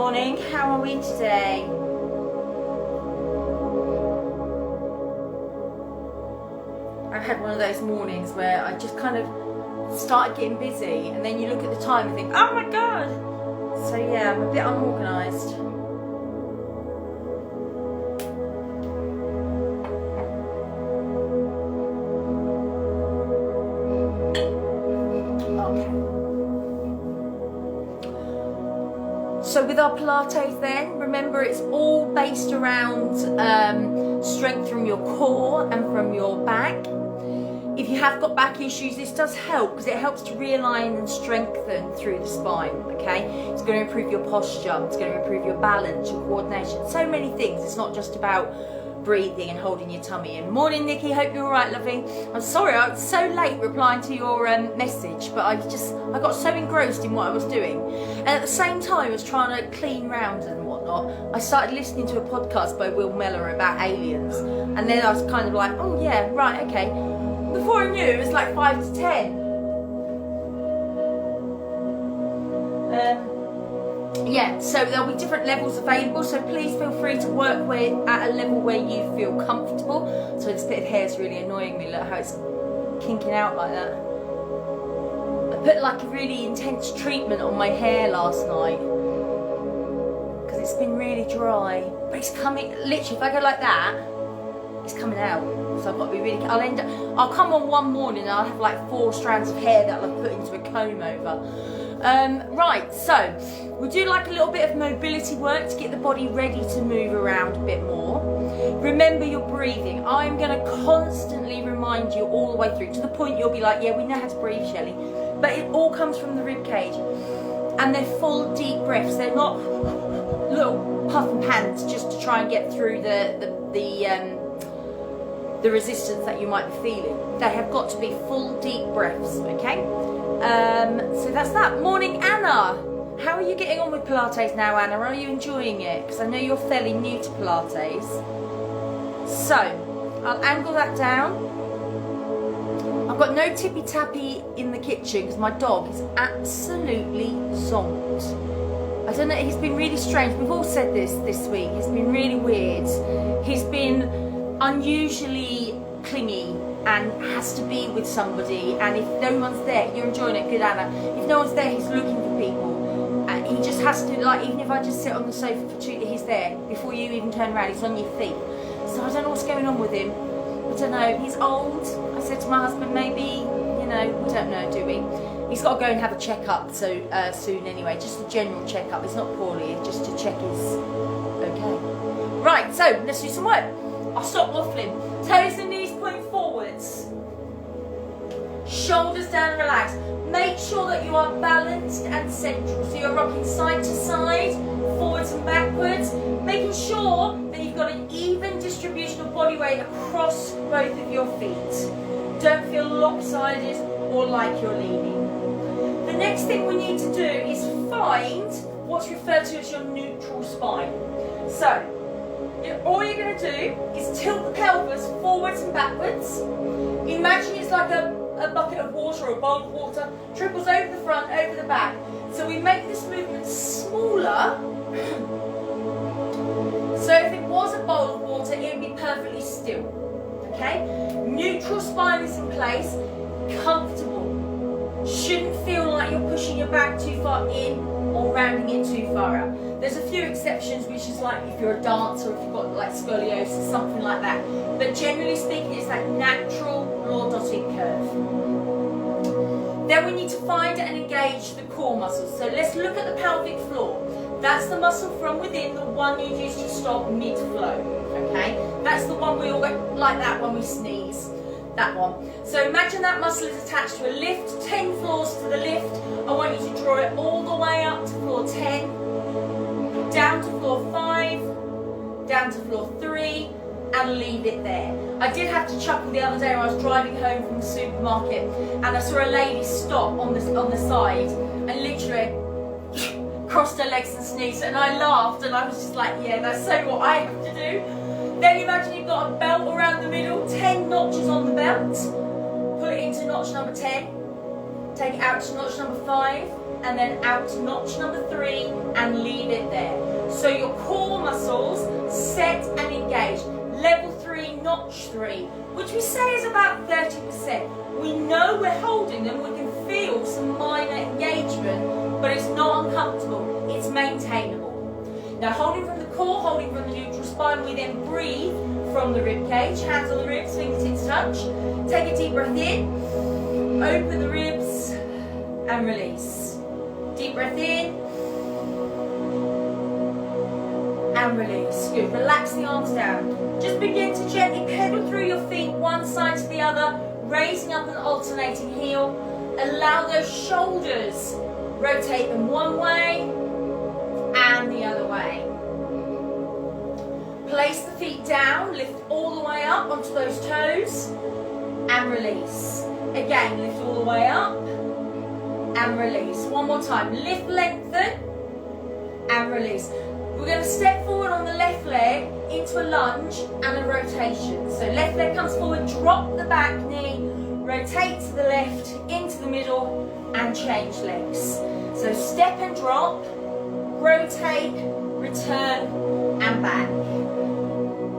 morning. How are we today? I've had one of those mornings where I just kind of started getting busy and then you look at the time and think, oh my god! So yeah, I'm a bit unorganised. So with our Pilates then, remember it's all based around strength from your core and from your back. If you have got back issues, this does help because it helps to realign and strengthen through the spine, okay? It's going to improve your posture, it's going to improve your balance, your coordination, so many things. It's not just about breathing and holding your tummy in. Morning Nikki, hope you're alright lovey. I'm sorry I was so late replying to your message, but I got so engrossed in what I was doing, and at the same time I was trying to clean round and whatnot. I started listening to a podcast by Will Mellor about aliens, and then I was kind of like, oh yeah, right, okay. Before I knew it was like 5 to 10. Yeah, so there'll be different levels available, so please feel free to work at a level where you feel comfortable. So this bit of hair is really annoying me, look how it's kinking out like that. I put like a really intense treatment on my hair last night because it's been really dry, but it's coming, literally if I go like that, it's coming out. So I've got to be really, I'll come on one morning and I'll have like 4 strands of hair that I'll put into a comb over. Right, so we'll do like a little bit of mobility work to get the body ready to move around a bit more. Remember your breathing. I'm going to constantly remind you all the way through, to the point you'll be like, yeah, we know how to breathe, Shelley. But it all comes from the rib cage. And they're full, deep breaths. They're not little puff and pants just to try and get through the resistance that you might be feeling. They have got to be full, deep breaths, okay? So that's that. Morning, Anna. How are you getting on with Pilates now, Anna? Are you enjoying it? Because I know you're fairly new to Pilates. So, I'll angle that down. I've got no tippy-tappy in the kitchen because my dog is absolutely zonked. I don't know, he's been really strange. We've all said this week. He's been really weird. He's been unusually clingy and has to be with somebody, and if no one's there, you're enjoying it, good Anna, if no one's there he's looking for people, and he just has to, like, even if I just sit on the sofa for 2, he's there before you even turn around, he's on your feet. So I don't know what's going on with him. I don't know, he's old. I said to my husband, maybe, you know, we don't know, do we? He's got to go and have a checkup soon anyway, just a general checkup. It's not poorly, just to check he's okay. Right, so let's do some work. I'll stop waffling. Toes and knees point forwards. Shoulders down and relax. Make sure that you are balanced and central. So you're rocking side to side, forwards and backwards. Making sure that you've got an even distribution of body weight across both of your feet. Don't feel lopsided or like you're leaning. The next thing we need to do is find what's referred to as your neutral spine. So, all you're going to do is tilt the pelvis forwards and backwards. Imagine it's like a bucket of water or a bowl of water, trickles over the front, over the back. So we make this movement smaller. So if it was a bowl of water, it would be perfectly still. Okay? Neutral spine is in place, comfortable. Shouldn't feel like you're pushing your back too far in or rounding it too far out. There's a few exceptions, which is like if you're a dancer, if you've got like scoliosis, something like that. But generally speaking, it's that natural lordotic curve. Then we need to find and engage the core muscles. So let's look at the pelvic floor. That's the muscle from within, the one you use to stop mid-flow. Okay? That's the one we all go like that when we sneeze. That one. So imagine that muscle is attached to a lift, 10 floors to the lift. I want you to draw it all the way up to floor 10, down to floor 5, down to floor 3, and leave it there. I did have to chuckle the other day when I was driving home from the supermarket and I saw a lady stop on the side and literally crossed her legs and sneezed, and I laughed and I was just like, yeah, that's so what I have to do. Then imagine you've got a belt around the middle, 10 notches on the belt. Put it into notch number 10. Take it out to notch number 5. and then out to notch number 3 and leave it there. So your core muscles set and engage. Level 3, notch 3, which we say is about 30%. We know we're holding them, we can feel some minor engagement, but it's not uncomfortable, it's maintainable. Now holding from the core, holding from the neutral spine, we then breathe from the rib cage, hands on the ribs, fingertips touch. Take a deep breath in, open the ribs and release. Deep breath in and release. Good, relax the arms down. Just begin to gently pedal through your feet one side to the other, raising up an alternating heel. Allow those shoulders, rotate them one way and the other way. Place the feet down, lift all the way up onto those toes and release. Again, lift all the way up and release. One more time, lift, lengthen and release. We're going to step forward on the left leg into a lunge and a rotation. So left leg comes forward, drop the back knee, rotate to the left, into the middle and change legs. So step and drop, rotate, return and back.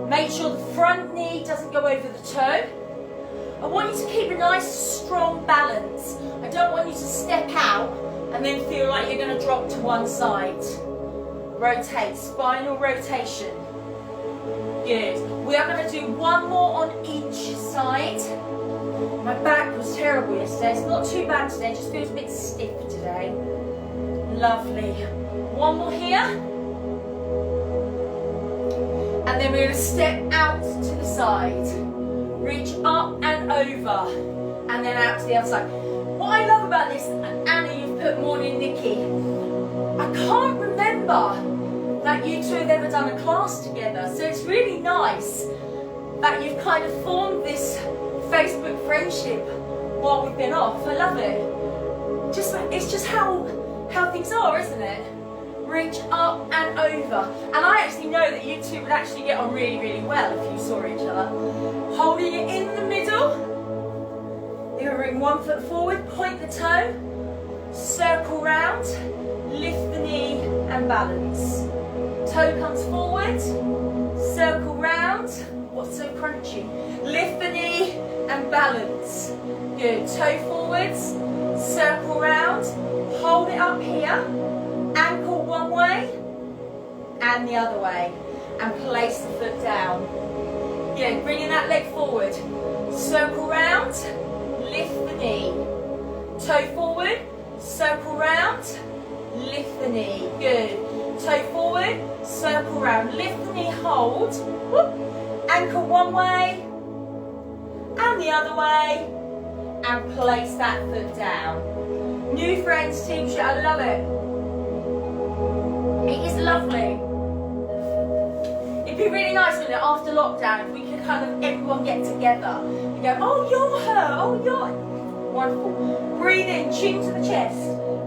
Make sure the front knee doesn't go over the toe. I want you to keep a nice strong balance. I don't want you to step out and then feel like you're going to drop to one side. Rotate, spinal rotation. Good. We are going to do one more on each side. My back was terrible yesterday. It's not too bad today, it just feels a bit stiff today. Lovely. One more here. And then we're going to step out to the side. Reach up and over. And then out to the other side. What I love about this, Anna, you've put morning Nikki. I can't remember that you two have ever done a class together. So it's really nice that you've kind of formed this Facebook friendship while we've been off. I love it. It's just how things are, isn't it? Reach up and over. And I actually know that you two would actually get on really, really well if you saw each other. Holding it in the middle. You're going to bring one foot forward, point the toe, circle round, lift the knee and balance. Toe comes forward, circle round. What's so crunchy? Lift the knee and balance. Good. Toe forwards, circle round, hold it up here. Ankle one way and the other way, and place the foot down. Good, bringing that leg forward, circle round, lift the knee, toe forward, circle round, lift the knee. Good, toe forward, circle round, lift the knee, hold. Whoop. Ankle one way and the other way, and place that foot down. New friends, Team Shit, I love it. It is lovely. It'd be really nice, wouldn't it, after lockdown, if we could kind of everyone get together and go, oh, you're her, oh, you're... Wonderful. Breathe in, chin to the chest.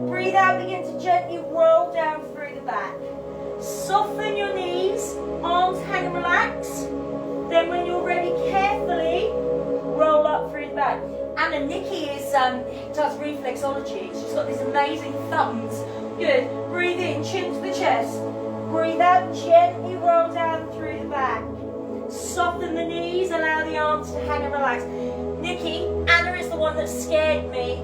Breathe out, begin to gently roll down through the back. Soften your knees, arms hang and relax. Then when you're ready, carefully roll up through the back. Anna, Nikki does reflexology. She's got these amazing thumbs. Good. Breathe in, chin to the chest. Breathe out, gently roll down through the back. Soften the knees, allow the arms to hang and relax. Nikki, Anna is the one that scared me.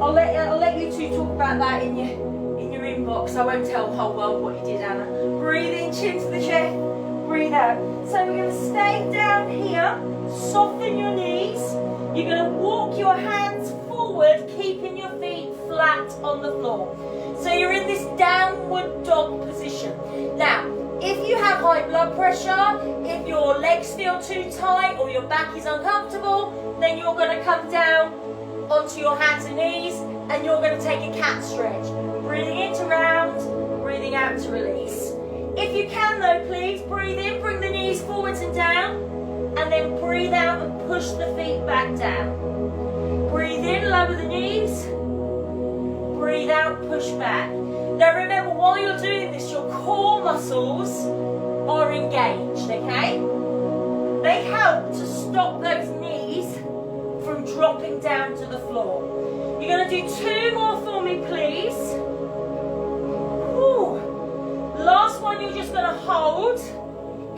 I'll let you two talk about that in your inbox. I won't tell the whole world what you did, Anna. Breathe in, chin to the chest. Breathe out. So we're going to stay down here. Soften your knees. You're going to walk your hands forward, keeping your feet flat on the floor. So you're in this downward dog position. Now, if you have high blood pressure, if your legs feel too tight or your back is uncomfortable, then you're going to come down onto your hands and knees and you're going to take a cat stretch. Breathing in to round, breathing out to release. If you can though, please breathe in, bring the knees forwards and down, and then breathe out and push the feet back down. Breathe in, lower the knees. Breathe out, push back. Now remember, while you're doing this, your core muscles are engaged, okay? They help to stop those knees from dropping down to the floor. You're going to do 2 more for me, please. Whew. Last one, you're just going to hold.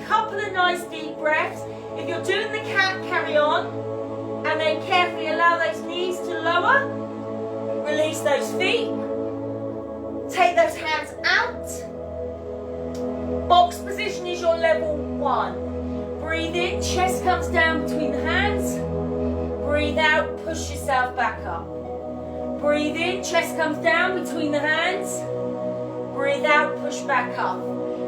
Couple of nice deep breaths. If you're doing the cat, carry on. And then carefully allow those knees to lower. Release those feet. Take those hands out. Box position is your level 1. Breathe in, chest comes down between the hands. Breathe out, push yourself back up. Breathe in, chest comes down between the hands. Breathe out, push back up.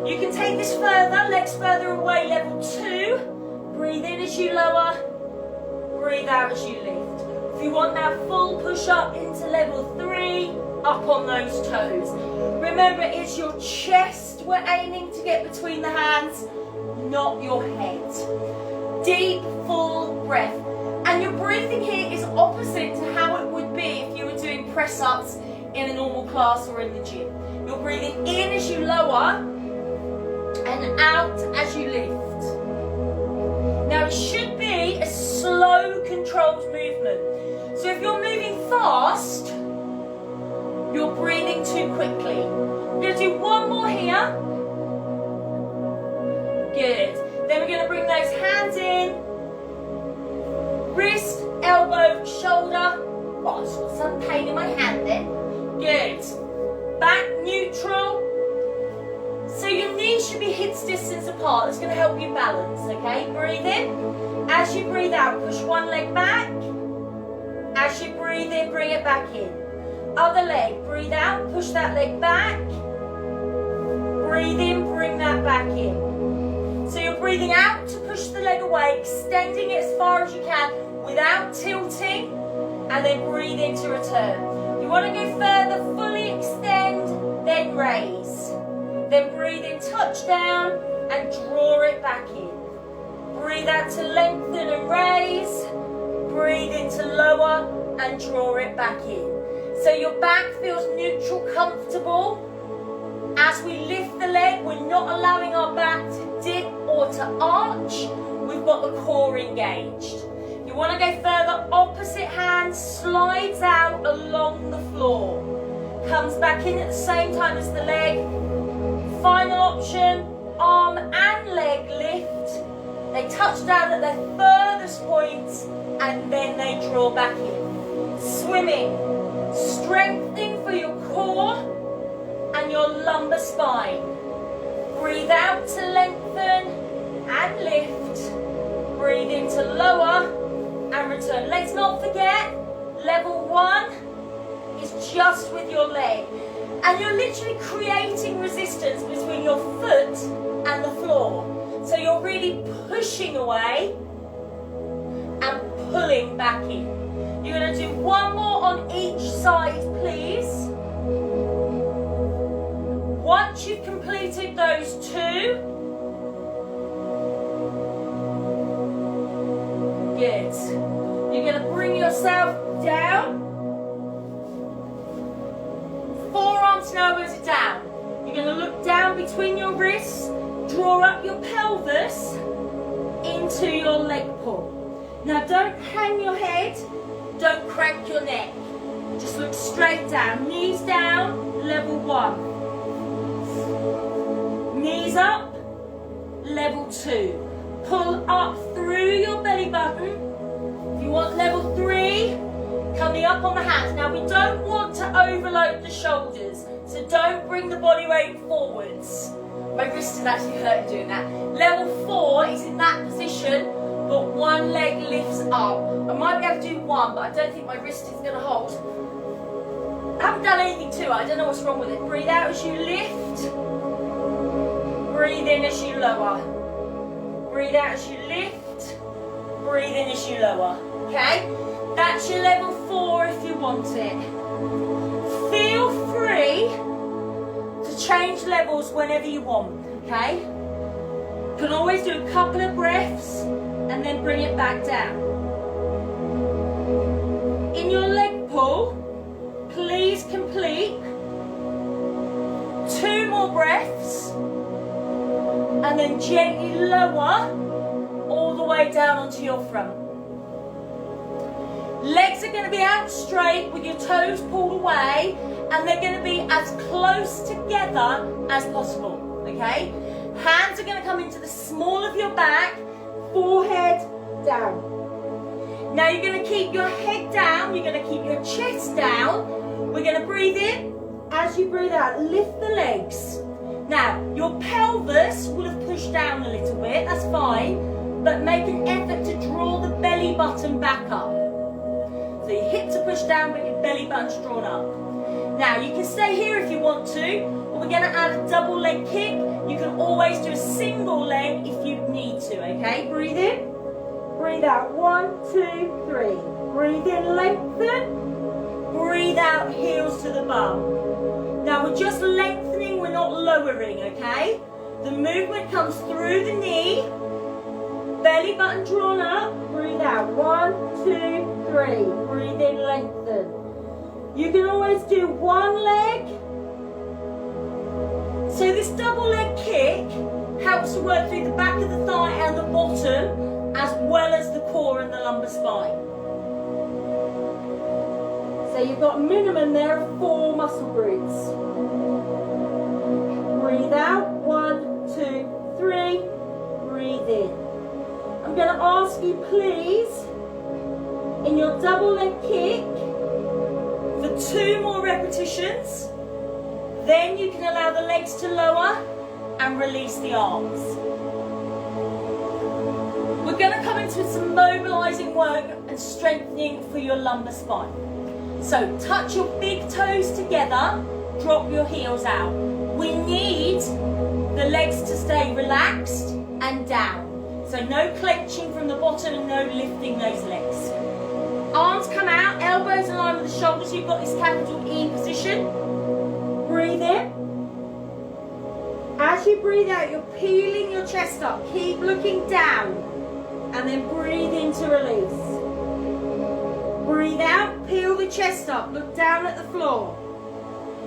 You can take this further, legs further away, level 2. Breathe in as you lower. Breathe out as you lift. If you want that full push up into level 3, up on those toes. Remember, it's your chest we're aiming to get between the hands, not your head. Deep, full breath. And your breathing here is opposite to how it would be if you were doing press-ups in a normal class or in the gym. You're breathing in as you lower and out as you lift. Now it should be a slow, controlled movement. So if you're moving fast, you're breathing too quickly. We're going to do 1 more here. Good. Then we're going to bring those hands in. Wrist, elbow, shoulder. Oh, I've got some pain in my hand then. Good. Back neutral. So your knees should be hips distance apart. That's going to help you balance, okay? Breathe in. As you breathe out, push one leg back. As you breathe in, bring it back in. Other leg, breathe out, push that leg back. Breathe in, bring that back in. So you're breathing out to push the leg away, extending it as far as you can without tilting, and then breathe in to return. You want to go further, fully extend, then raise. Then breathe in, touch down, and draw it back in. Breathe out to lengthen and raise. Breathe in to lower and draw it back in. So your back feels neutral, comfortable. As we lift the leg, we're not allowing our back to dip or to arch. We've got the core engaged. You want to go further, opposite hand slides out along the floor. Comes back in at the same time as the leg. Final option, arm and leg lift. They touch down at their furthest points and then they draw back in. Swimming, strengthening for your core and your lumbar spine. Breathe out to lengthen and lift. Breathe in to lower and return. Let's not forget, level 1 is just with your leg. And you're literally creating resistance between your foot and the floor. So you're really pushing away and pulling back in. You're going to do 1 more on each side, please. Once you've completed those 2, good. You're going to bring yourself down. Forearms and elbows are down. You're going to look down between your wrists, draw up your pelvis into your leg pull. Now don't hang your head, don't crank your neck. Just look straight down. Knees down, level 1. Knees up, level 2. Pull up through your belly button. If you want level 3, coming up on the hands. Now we don't want to overload the shoulders, so don't bring the body weight forwards. My wrist is actually hurting doing that. Level 4 is in that position, but one leg lifts up. I might be able to do 1, but I don't think my wrist is going to hold. I haven't done anything to it, I don't know what's wrong with it. Breathe out as you lift. Breathe in as you lower. Breathe out as you lift. Breathe in as you lower. Okay? That's your level 4 if you want it. Feel free to change levels whenever you want, okay? You can always do a couple of breaths and then bring it back down. In your leg pull, please complete 2 more breaths and then gently lower all the way down onto your front. Legs are going to be out straight with your toes pulled away, and they're going to be as close together as possible, okay? Hands are going to come into the small of your back, forehead down. Now you're going to keep your head down, you're going to keep your chest down. We're going to breathe in. As you breathe out, lift the legs. Now, your pelvis will have pushed down a little bit, that's fine, but make an effort to draw the belly button back up. So your hips are pushed down, but your belly button's drawn up. Now, you can stay here if you want to, or we're going to add a double leg kick. You can always do a single leg if you need to, okay? Breathe in, breathe out, 1, 2, 3. Breathe in, lengthen, breathe out, heels to the bum. Now we're just lengthening, we're not lowering, okay? The movement comes through the knee, belly button drawn up, breathe out, 1, 2, 3. Breathe in, lengthen. You can always do one leg. So this double leg kick helps to work through the back of the thigh and the bottom, as well as the core and the lumbar spine. So you've got minimum there of 4 muscle groups. Breathe out, 1, 2, 3. Breathe in. I'm going to ask you, please, in your double leg kick, for 2 more repetitions. Then you can allow the legs to lower and release the arms. We're going to come into some mobilizing work and strengthening for your lumbar spine. So touch your big toes together, drop your heels out. We need the legs to stay relaxed and down. So no clenching from the bottom and no lifting those legs. Arms come out, elbows in line with the shoulders. You've got this capital E position. Breathe in. As you breathe out, you're peeling your chest up. Keep looking down. And then breathe in to release. Breathe out, peel the chest up, look down at the floor.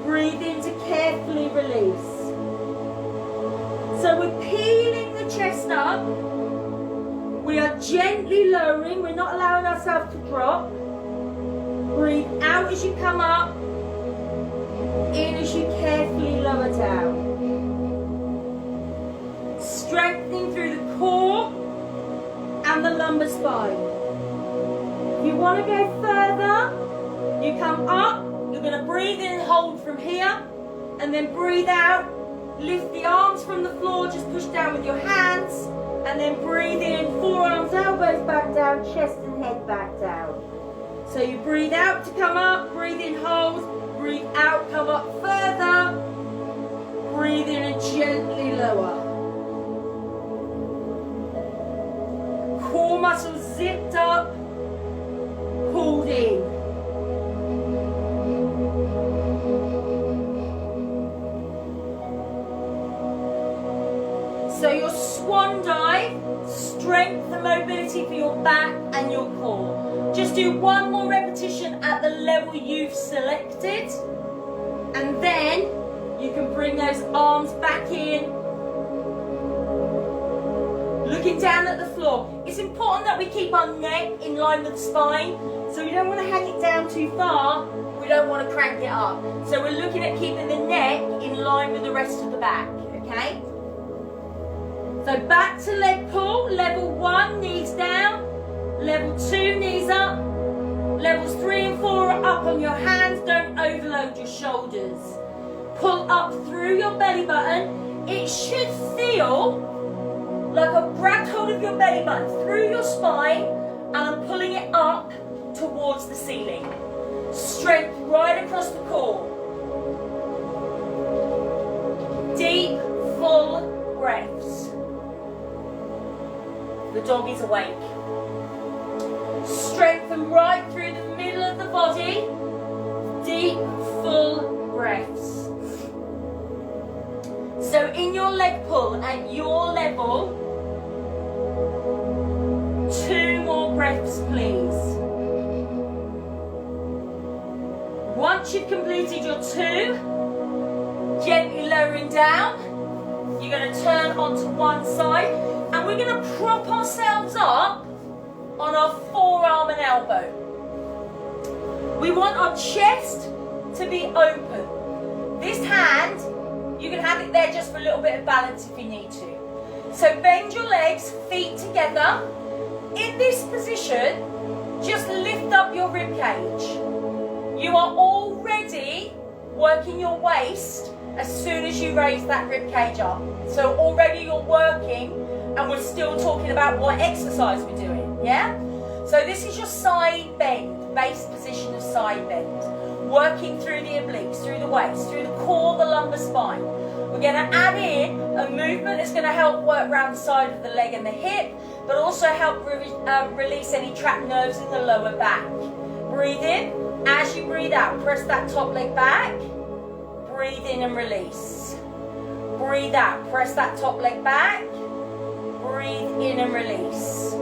Breathe in to carefully release. So we're peeling the chest up. We are gently lowering, we're not allowing ourselves to drop. Breathe out as you come up, in as you carefully lower down. Strengthening through the core and the lumbar spine. If you want to go further, you come up, you're going to breathe in and hold from here, and then breathe out, lift the arms from the floor, just push down with your hands, and then breathe in, forearms, elbows back down, chest and head back down. So you breathe out to come up, breathe in, hold, breathe out, come up further, breathe in and gently lower. Core muscles zipped up, pulled in. So your swan dive, strength and mobility for your back and your core. Just do 1 more repetition at the level you've selected, and then you can bring those arms back in, looking down at the floor. It's important that we keep our neck in line with the spine, so we don't want to hang it down too far, we don't want to crank it up. So we're looking at keeping the neck in line with the rest of the back, okay? So back to leg pull, level 1, knees down, level 2, knees up, levels 3 and 4 are up on your hands, don't overload your shoulders. Pull up through your belly button. It should feel like I've grabbed hold of your belly button through your spine and I'm pulling it up towards the ceiling. Strength right across the core. Deep, full breaths. The dog is awake. Strengthen right through the middle of the body. Deep, full breaths. So in your leg pull, at your level, 2 more breaths, please. Once you've completed your 2, gently lowering down, you're going to turn onto one side, and we're going to prop ourselves up on our forearm and elbow. We want our chest to be open. This hand, you can have it there just for a little bit of balance if you need to. So bend your legs, feet together. In this position, just lift up your rib cage. You are already working your waist as soon as you raise that rib cage up. So already you're working, and we're still talking about what exercise we're doing, yeah? So this is your side bend, base position of side bend. Working through the obliques, through the waist, through the core, the lumbar spine. We're going to add in a movement that's going to help work around the side of the leg and the hip, but also help release any trapped nerves in the lower back. Breathe in. As you breathe out, press that top leg back. Breathe in and release. Breathe out, press that top leg back. Breathe in and release.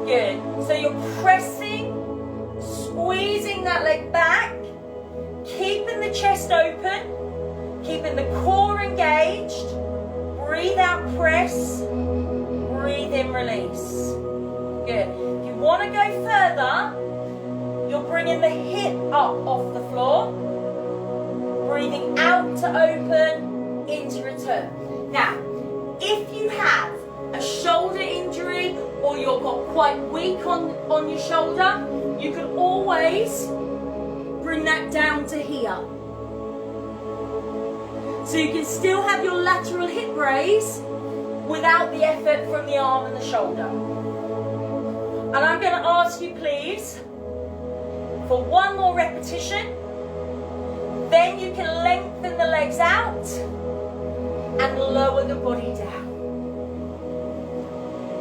Good. So you're pressing, squeezing that leg back, keeping the chest open, keeping the core engaged. Breathe out, press. Breathe in, release. Good. If you want to go further, you're bringing the hip up off the floor. Breathing out to open, in to return. Now, if you have a shoulder injury or you're got quite weak on your shoulder, you can always bring that down to here. So you can still have your lateral hip raise without the effort from the arm and the shoulder. And I'm going to ask you, please, for one more repetition. Then you can lengthen the legs out and lower the body down.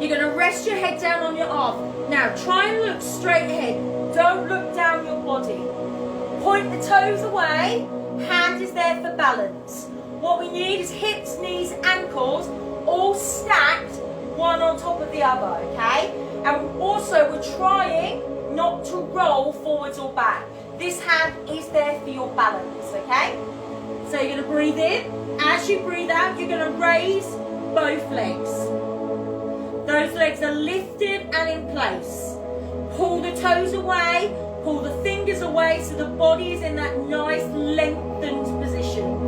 You're going to rest your head down on your arm. Now try and look straight ahead. Don't look down your body. Point the toes away. Hand is there for balance. What we need is hips, knees, ankles all stacked one on top of the other, okay? And also we're trying not to roll forwards or back. This hand is there for your balance, okay? So you're going to breathe in. As you breathe out, you're going to raise both legs. Those legs are lifted and in place. Pull the toes away, pull the fingers away so the body is in that nice lengthened position.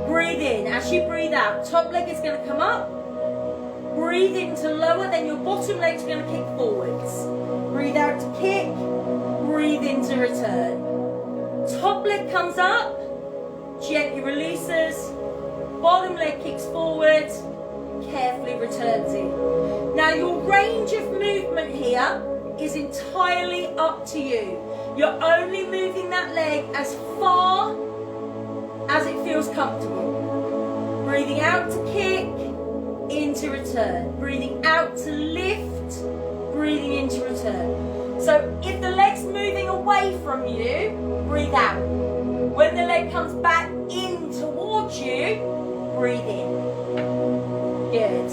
Breathe in. As you breathe out, top leg is going to come up. Breathe in to lower, then your bottom leg's going to kick forwards. Breathe out to kick. Breathe in to return. Top leg comes up, gently releases. Bottom leg kicks forward, carefully returns in. Now your range of movement here is entirely up to you. You're only moving that leg as far as it feels comfortable. Breathing out to kick, in to return. Breathing out to lift, breathing in to return. So if the leg's moving away from you, breathe out. When the leg comes back in towards you, breathe in. Good.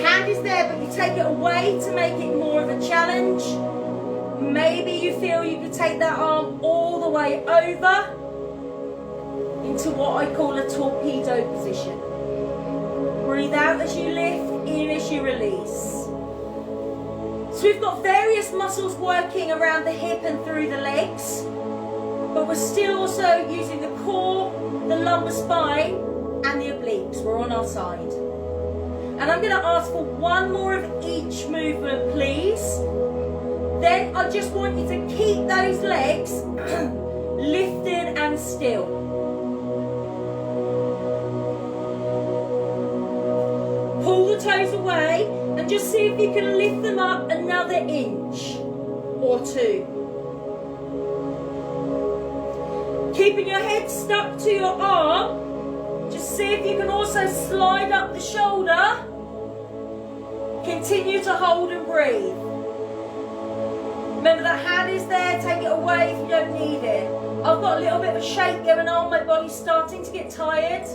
Hand is there, but you take it away to make it more of a challenge. Maybe you feel you could take that arm all the way over into what I call a torpedo position. Breathe out as you lift, in as you release. So we've got various muscles working around the hip and through the legs, but we're still also using the core, the lumbar spine, and the obliques. We're on our side. And I'm going to ask for one more of each movement, please. Then I just want you to keep those legs lifted and still. Pull the toes away and just see if you can lift them up another inch or two. Keeping your head stuck to your arm, just see if you can also slide up the shoulder. Continue to hold and breathe. Remember that hand is there, take it away if you don't need it. I've got a little bit of a shake going on, my body's starting to get tired.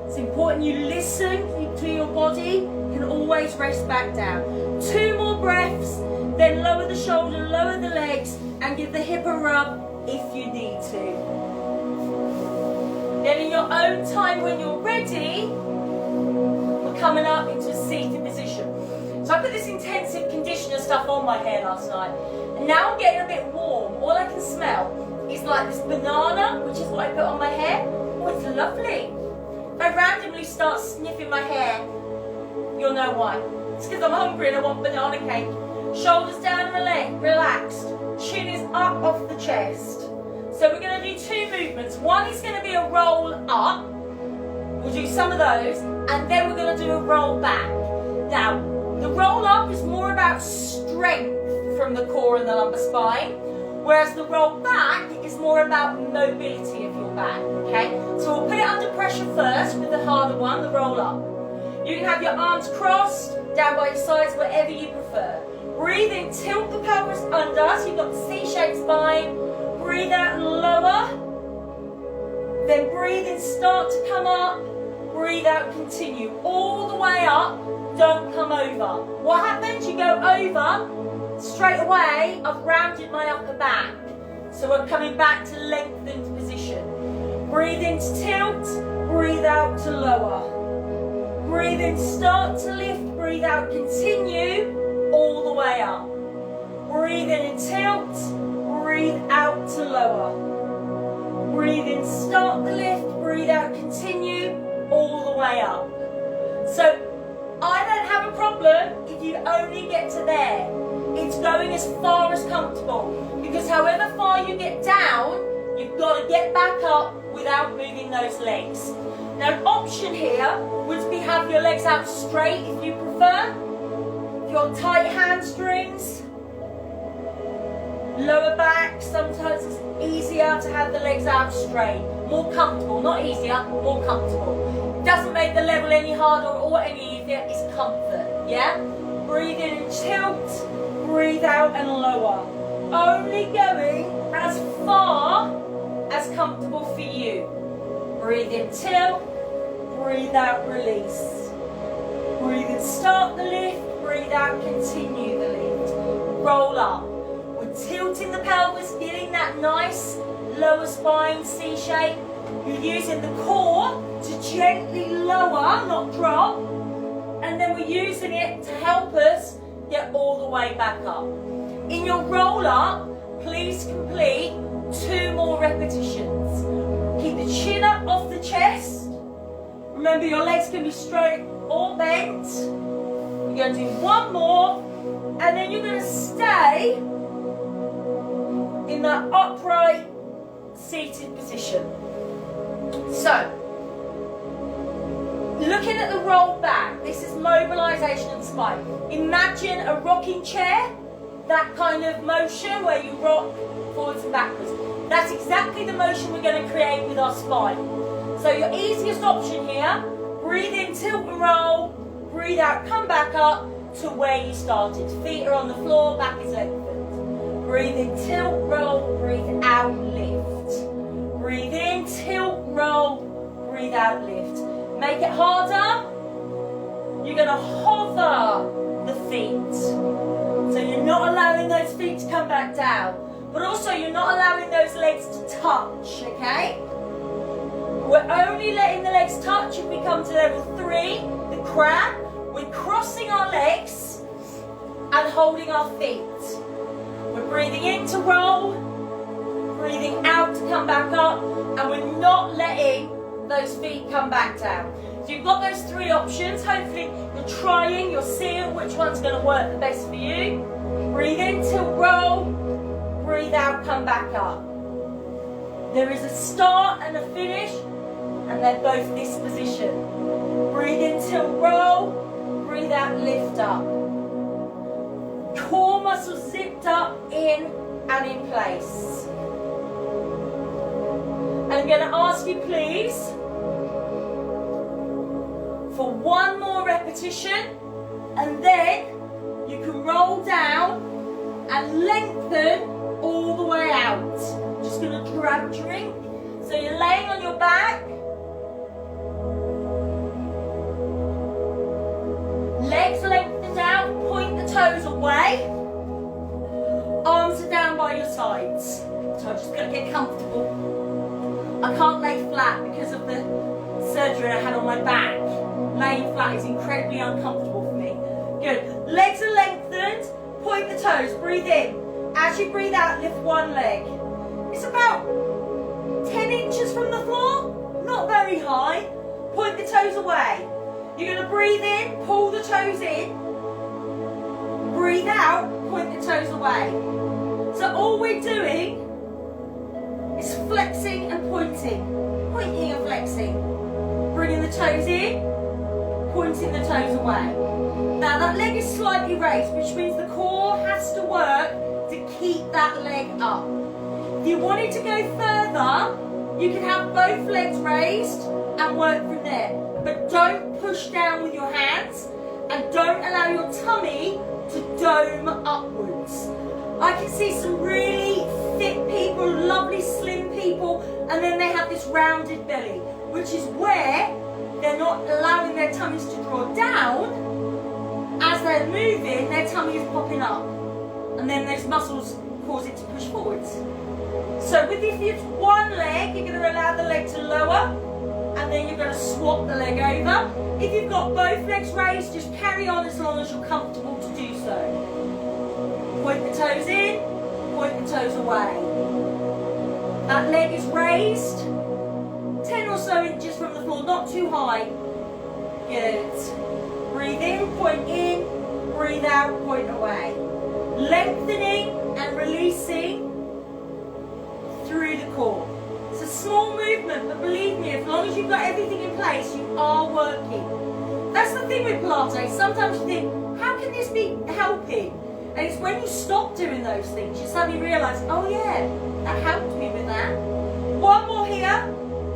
It's important you listen to your body, you can always rest back down. 2 more breaths, then lower the shoulder, lower the legs, and give the hip a rub if you need to. Then in your own time when you're ready, we're coming up into a seated position. So I put this intensive conditioner stuff on my hair last night, and now I'm getting a bit warm. All I can smell is like this banana, which is what I put on my hair. Oh, it's lovely. If I randomly start sniffing my hair, you'll know why. It's because I'm hungry and I want banana cake. Shoulders down and relaxed. Chin is up off the chest. So we're going to do two movements. One is going to be a roll up. We'll do some of those, and then we're going to do a roll back. Now, the roll up is more about strength from the core and the lumbar spine, whereas the roll back is more about mobility of your back, okay? So we'll put it under pressure first with the harder one, the roll up. You can have your arms crossed, down by your sides, whatever you prefer. Breathe in, tilt the pelvis under, so you've got the C-shaped spine. Breathe out and lower. Then breathe in, start to come up. Breathe out, continue. All the way up, don't come over. What happens? You go over, straight away, I've rounded my upper back. So we're coming back to lengthened position. Breathe in to tilt, breathe out to lower. Breathe in, start to lift, breathe out, continue, all the way up. Breathe in and tilt, breathe out to lower. Breathe in, start the lift, breathe out, continue, all the way up. So I don't have a problem if you only get to there. It's going as far as comfortable, because however far you get down, you've got to get back up without moving those legs. Now an option here would be have your legs out straight if you prefer. If you've got tight hamstrings, lower back, sometimes it's easier to have the legs out straight. More comfortable, not easier, more comfortable. It doesn't make the level any harder or any easier, it's comfort, yeah? Breathe in and tilt, breathe out and lower. Only going as far as comfortable for you. Breathe in, tilt, breathe out, release. Breathe in, start the lift, breathe out, continue the lift. Roll up. We're tilting the pelvis, getting that nice lower spine C shape. You're using the core to gently lower, not drop. And then we're using it to help us get all the way back up. In your roll up, please complete 2 more repetitions. Keep the chin up off the chest. Remember, your legs can be straight or bent. You're going to do 1 more, and then you're going to stay in that upright seated position. So, looking at the roll back, this is mobilisation of the spine. Imagine a rocking chair, that kind of motion where you rock forwards and backwards. That's exactly the motion we're going to create with our spine. So your easiest option here, breathe in, tilt and roll, breathe out, come back up to where you started. Feet are on the floor, back is lengthened. Breathe in, tilt, roll, breathe out, lift. Breathe in, tilt, roll, breathe out, lift. Make it harder. You're going to hover the feet. So you're not allowing those feet to come back down. But also you're not allowing those legs to touch, okay? We're only letting the legs touch if we come to level 3, the crab. We're crossing our legs and holding our feet. We're breathing in to roll, breathing out to come back up, and we're not letting those feet come back down. So you've got those 3 options. Hopefully you're trying, you're seeing which one's going to work the best for you. Breathe in, tilt, roll, breathe out, come back up. There is a start and a finish, and they're both this position. Breathe in, tilt, roll, breathe out, lift up. Core muscles zipped up, in and in place. I'm going to ask you please for 1 more repetition, and then you can roll down and lengthen all the way out. Just going to grab a drink. So you're laying on your back. Legs lengthened out, point the toes away. Arms are down by your sides. So I'm just going to get comfortable. I can't lay flat because of the surgery I had on my back. Laying flat is incredibly uncomfortable for me. Good. Legs are lengthened, point the toes, breathe in. As you breathe out, lift 1 leg. It's about 10 inches from the floor, not very high. Point the toes away. You're going to breathe in, pull the toes in. Breathe out, point the toes away. So all we're doing is flexing and pointing. Pointing and flexing. Bringing the toes in, pointing the toes away. Now that leg is slightly raised, which means the core has to work to keep that leg up. If you wanted to go further, you can have both legs raised and work from there. But don't push down with your hands and don't allow your tummy to dome upwards. I can see some really fit people, lovely slim people, and then they have this rounded belly, which is where they're not allowing their tummies to draw down. As they're moving, their tummy is popping up, and then those muscles cause it to push forwards. So with if it's one leg, you're going to allow the leg to lower, and then you're going to swap the leg over. If you've got both legs raised, just carry on as long as you're comfortable to do so. Point the toes in, point the toes away. That leg is raised 10 or so inches from the floor, not too high. Good. Breathe in, breathe out, point away. Lengthening and releasing through the core. It's a small movement, but believe me, as long as you've got everything in place, you are working. That's the thing with Pilates. Sometimes you think, how can this be helping? And it's when you stop doing those things, you suddenly realise, oh yeah, that helped me with that. One more here,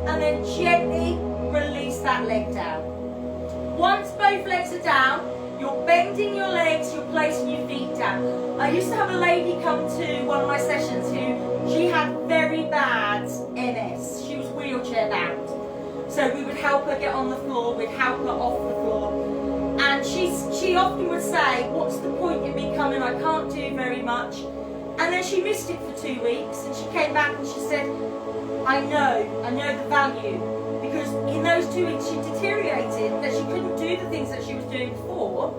and then gently release that leg down. Once both legs are down, you're bending your legs, you're placing your feet down. I used to have a lady come to one of my sessions who, she had very bad MS. She was wheelchair bound. So we would help her get on the floor, we'd help her off the floor. And she often would say, what's the point in me coming? I can't do very much. And then she missed it for 2 weeks, and she came back and she said, I know the value. Because in those 2 weeks she deteriorated, that she couldn't do the things that she was doing before,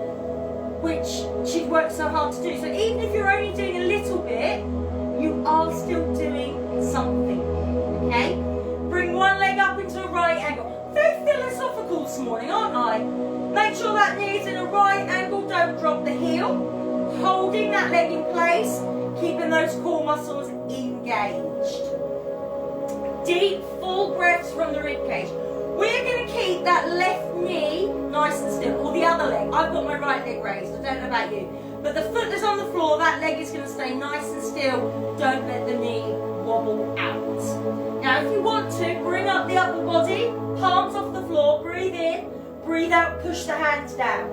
which she'd worked so hard to do. So even if you're only doing a little bit, you are still doing something, okay? Bring one leg up into a right angle. Very philosophical this morning, aren't I? Make sure that knee's in a right angle, don't drop the heel. Holding that leg in place, keeping those core muscles engaged. Deep, full breaths from the ribcage. We're going to keep that left knee nice and still, or the other leg. I've got my right leg raised, I don't know about you. But the foot that's on the floor, that leg is going to stay nice and still. Don't let the knee wobble out. Now if you want to, bring up the upper body, palms off the floor, breathe in, breathe out, push the hands down.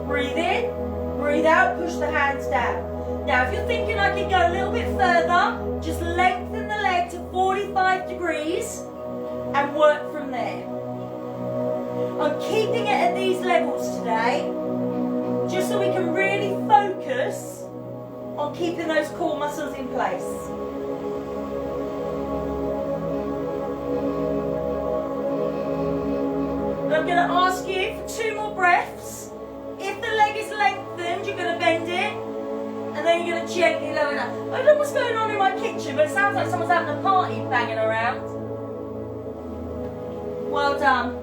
Breathe in, breathe out, push the hands down. Now if you're thinking I can go a little bit further, just lengthen the leg to 45 degrees and work from there. I'm keeping it at these levels today, just so we can really focus on keeping those core muscles in place. I'm going to ask you for 2 more breaths. If the leg is lengthened, you're going to bend it, and then you're going to gently lower it down. I don't know what's going on in my kitchen, but it sounds like someone's having a party banging around. Well done.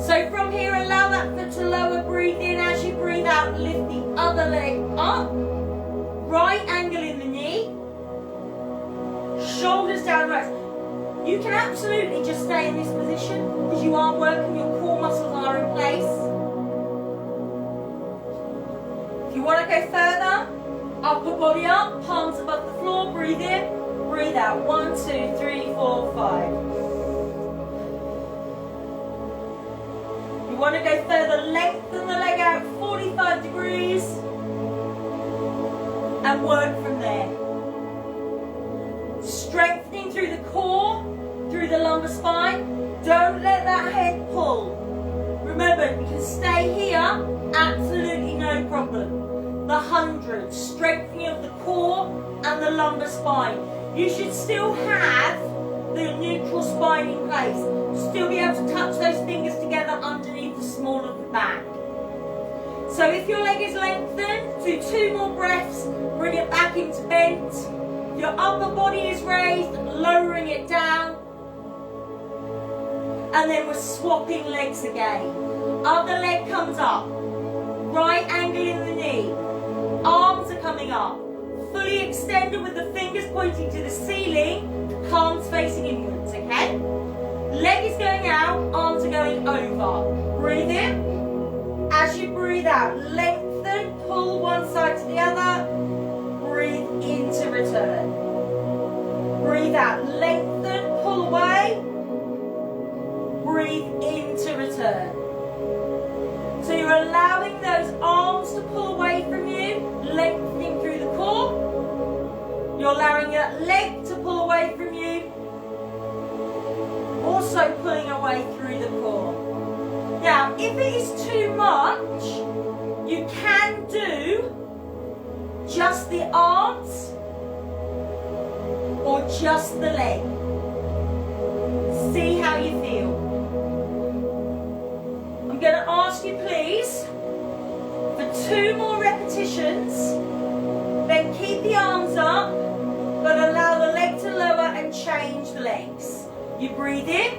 So from here, allow that foot to lower, breathe in. As you breathe out, lift the other leg up. Right angle in the knee. Shoulders down, right. You can absolutely just stay in this position because you are working, your core muscles are in place. If you want to go further, upper body up, palms above the floor, breathe in, breathe out. 1, 2, 3, 4, 5. Want to go further, lengthen the leg out 45 degrees and work from there. Strengthening through the core, through the lumbar spine. Don't let that head pull. Remember, you can stay here, absolutely no problem. The 100, strengthening of the core and the lumbar spine. You should still have the neutral spine in place. Still be able to touch those fingers together underneath the small of the back. So if your leg is lengthened, do 2 more breaths, bring it back into bent. If Your upper body is raised, lowering it down. And then we're swapping legs again. Other leg comes up. Right angle in the knee. Arms are coming up. Fully extended with the fingers pointing to the ceiling. Palms facing inwards, okay? Leg is going out, arms are going over. Breathe in. As you breathe out, lengthen, pull one side to the other. Breathe in to return. Breathe out, lengthen, pull away. Breathe in to return. So you're allowing those arms to pull away from you, lengthening through the core. You're allowing that leg to pull away from you, also pulling away through the core. Now, if it is too much, you can do just the arms or just the leg. See how you feel. I'm going to ask you, please, for 2 more repetitions. Then keep the arms up, but allow the leg to lower and change the legs. You breathe in,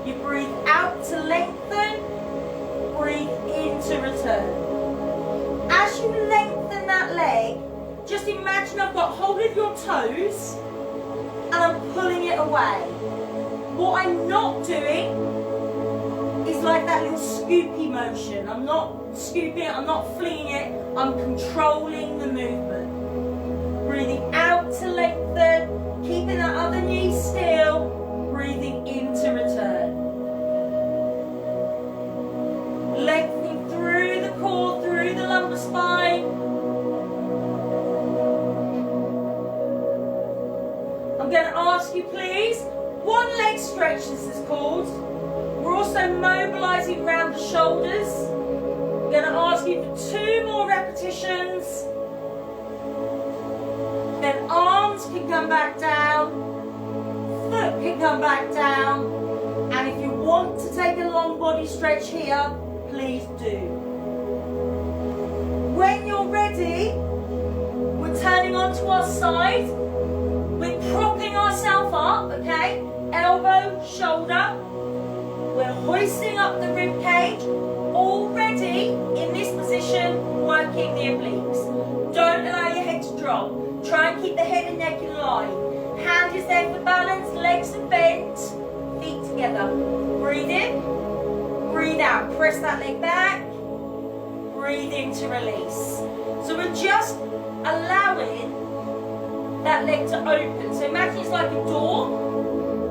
you breathe out to lengthen, breathe in to return. As you lengthen that leg, just imagine I've got hold of your toes and I'm pulling it away. What I'm not doing is like that little scoopy motion. I'm not scooping it, I'm not flinging it, I'm controlling the movement. Breathing out to lengthen, keeping that other knee still, breathing in to return. Lengthening through the core, through the lumbar spine. I'm going to ask you, please, 1 leg stretch, this is called. We're also mobilising around the shoulders. I'm going to ask you for 2 more repetitions. Then arms can come back down, foot can come back down, and if you want to take a long body stretch here, please do. When you're ready, we're turning onto our side. We're propping ourselves up, okay? Elbow, shoulder. We're hoisting up the rib cage. Already in this position, working the obliques. Don't allow your head to drop. Try and keep the head and neck in line. Hand is there for balance, legs are bent, feet together. Breathe in, breathe out. Press that leg back, breathe in to release. So we're just allowing that leg to open. So imagine it's like a door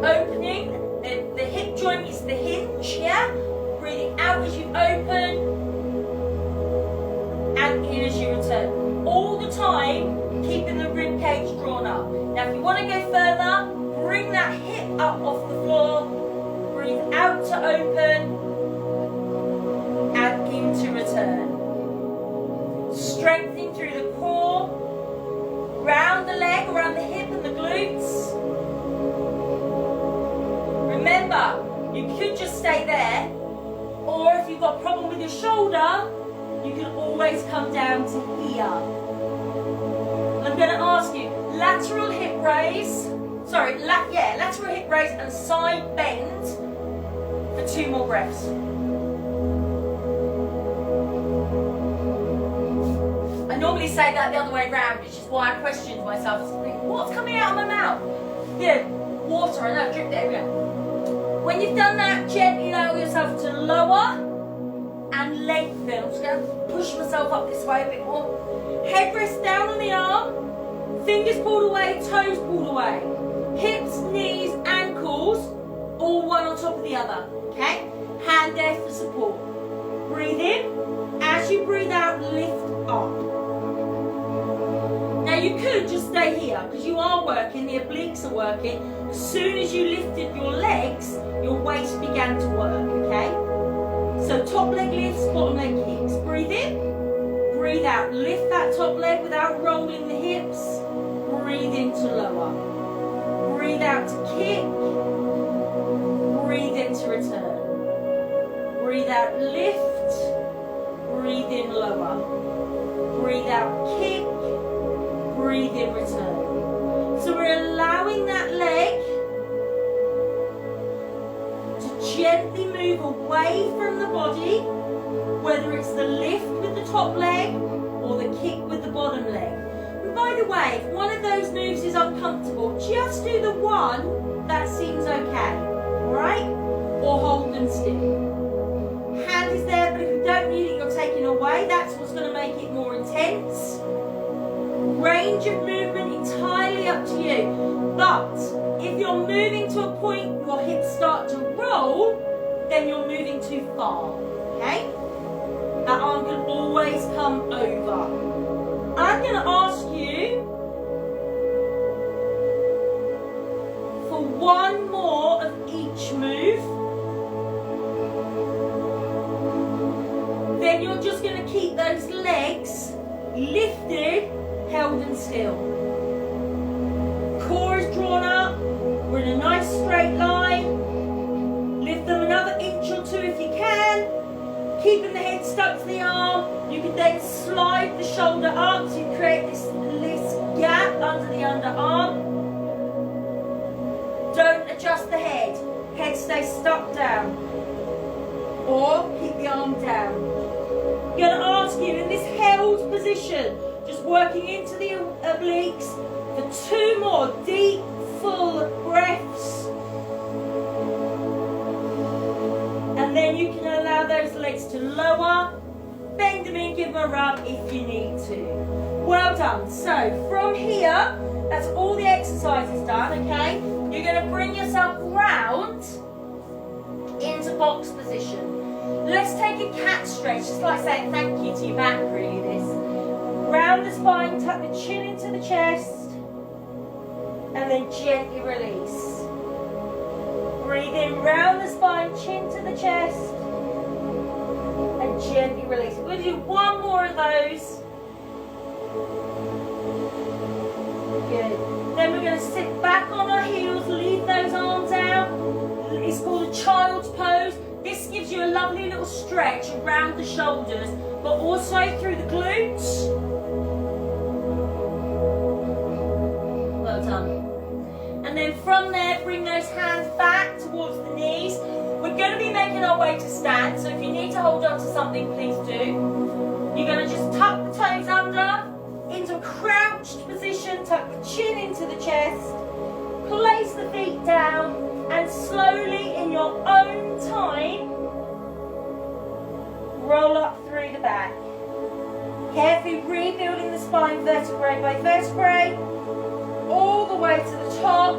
opening. The hip joint is the hinge, yeah? Breathing out as you open and in as you return. All the time, keeping the rib cage drawn up. Now if you want to go further, bring that hip up off the floor, breathe out to open, and in to return. Strengthening through the core, round the leg, around the hip and the glutes. Remember, you could just stay there, or if you've got a problem with your shoulder, you can always come down to here. I'm going to ask you, lateral hip raise, lateral hip raise and side bend for 2 more breaths. I normally say that the other way around, which is why I questioned myself. What's coming out of my mouth? Yeah, water, I know, drip, there we go. When you've done that, gently allow yourself to lower and lengthen. I'm just going to push myself up this way a bit more. Head rest down on the arm, fingers pulled away, toes pulled away. Hips, knees, ankles, all one on top of the other, okay? Hand there for support. Breathe in. As you breathe out, lift up. Now you could just stay here, because you are working, the obliques are working. As soon as you lifted your legs, your waist began to work, okay? So top leg lifts, bottom leg kicks. Breathe in, breathe out. Lift that top leg without rolling the hips. Breathe in to lower. Breathe out to kick. Breathe in to return. Breathe out, lift. Breathe in, lower. Breathe out, kick. Breathe in, return. So we're allowing that leg to gently move away from the body, whether it's the lift with the top leg or the kick with the bottom leg. And by the way, if one of those moves is uncomfortable, just do the one that seems okay, alright? Or hold them still. Hand is there, but if you don't need it, you're taking away. That's what's going to make it more intense. Range of movement entirely up to you. But if you're moving to a point your hips start to roll, then you're moving too far, okay? That arm can always come over. I'm going to ask you for one more of each move. Then you're just going to keep those legs lifted, held and still. Core is drawn up. We're in a nice straight line. Lift them another inch or two if you can. Keeping the head stuck to the arm. You can then slide the shoulder up so you create this gap under the underarm. Don't adjust the head. Head stays stuck down. Or keep the arm down. I'm going to ask you in this held position, just working into the obliques for 2 more deep, full breaths. And then you can allow those legs to lower, bend them in, give them a rub if you need to. Well done. So from here, that's all the exercises done, okay? You're going to bring yourself round into box position. Let's take a cat stretch, just like saying thank you to your back, really, this. Round the spine, tuck the chin into the chest, and then gently release. Breathe in, round the spine, chin to the chest, and gently release. We're going to do one more of those. Good. Then we're going to sit back on our heels, leave those arms out. It's called a child's pose. This gives you a lovely little stretch around the shoulders, but also through the glutes. Well done. And then from there, bring those hands back towards the knees. We're going to be making our way to stand, so if you need to hold on to something, please do. You're going to just tuck the toes under, into a crouched position, tuck the chin into the chest, place the feet down, and slowly, in your own time, roll up through the back. Carefully rebuilding the spine vertebrae by vertebrae, all the way to the top.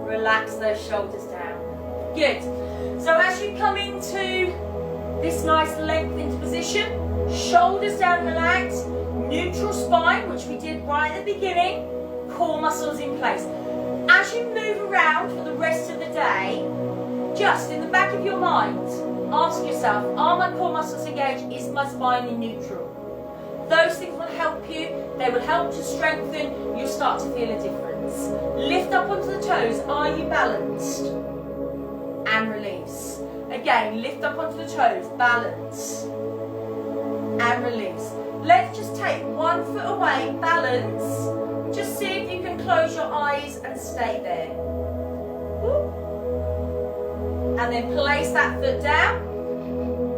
Relax those shoulders down. Good. So as you come into this nice lengthened position, shoulders down, relaxed, neutral spine, which we did right at the beginning, core muscles in place. As you move around for the rest of the day, just in the back of your mind, ask yourself, are my core muscles engaged? Is my spine in neutral? Those things will help you. They will help to strengthen. You'll start to feel a difference. Lift up onto the toes. Are you balanced? And release. Again, lift up onto the toes. Balance. And release. Let's just take 1 foot away. Balance. Just see if you can close your eyes and stay there. And then place that foot down.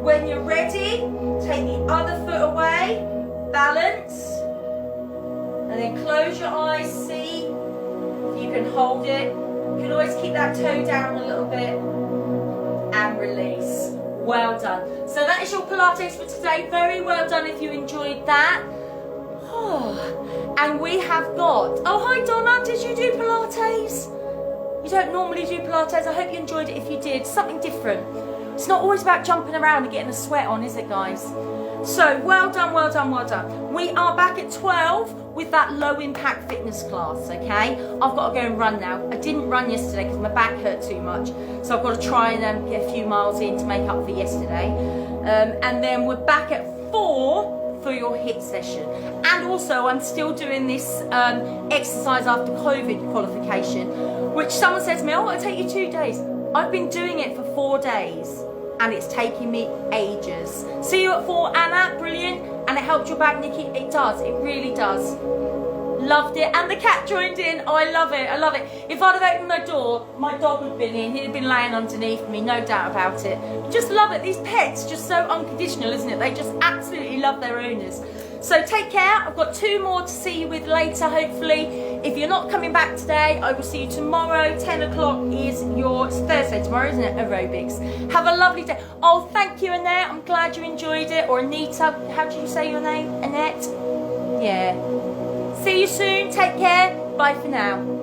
When you're ready, take the other foot away. Balance. And then close your eyes. See if you can hold it. You can always keep that toe down a little bit. And release. Well done. So that is your Pilates for today. Very well done if you enjoyed that. And we have got, oh hi Donna, did you do Pilates? You don't normally do Pilates. I hope you enjoyed it if you did. Something different. It's not always about jumping around and getting a sweat on, is it guys? So well done, well done, well done. We are back at 12 with that low impact fitness class, okay? I've got to go and run now. I didn't run yesterday because my back hurt too much. So I've got to try and get a few miles in to make up for yesterday. And then we're back at 4 for your HIIT session. And also I'm still doing this exercise after COVID qualification, which someone said to me, oh, it'll take you 2 days. I've been doing it for 4 days and it's taking me ages. See you at 4, Anna, brilliant. And it helped your back, Nikki, it does, it really does. Loved it. And the cat joined in. Oh, I love it. I love it. If I'd have opened my door, my dog would have been in. He'd have been laying underneath me, no doubt about it. Just love it. These pets, just so unconditional, isn't it? They just absolutely love their owners. So take care. I've got 2 more to see you with later, hopefully. If you're not coming back today, I will see you tomorrow. 10 o'clock is it's Thursday tomorrow, isn't it? Aerobics. Have a lovely day. Oh, thank you, Annette. I'm glad you enjoyed it. Or Anita, how do you say your name? Annette? Yeah. See you soon. Take care. Bye for now.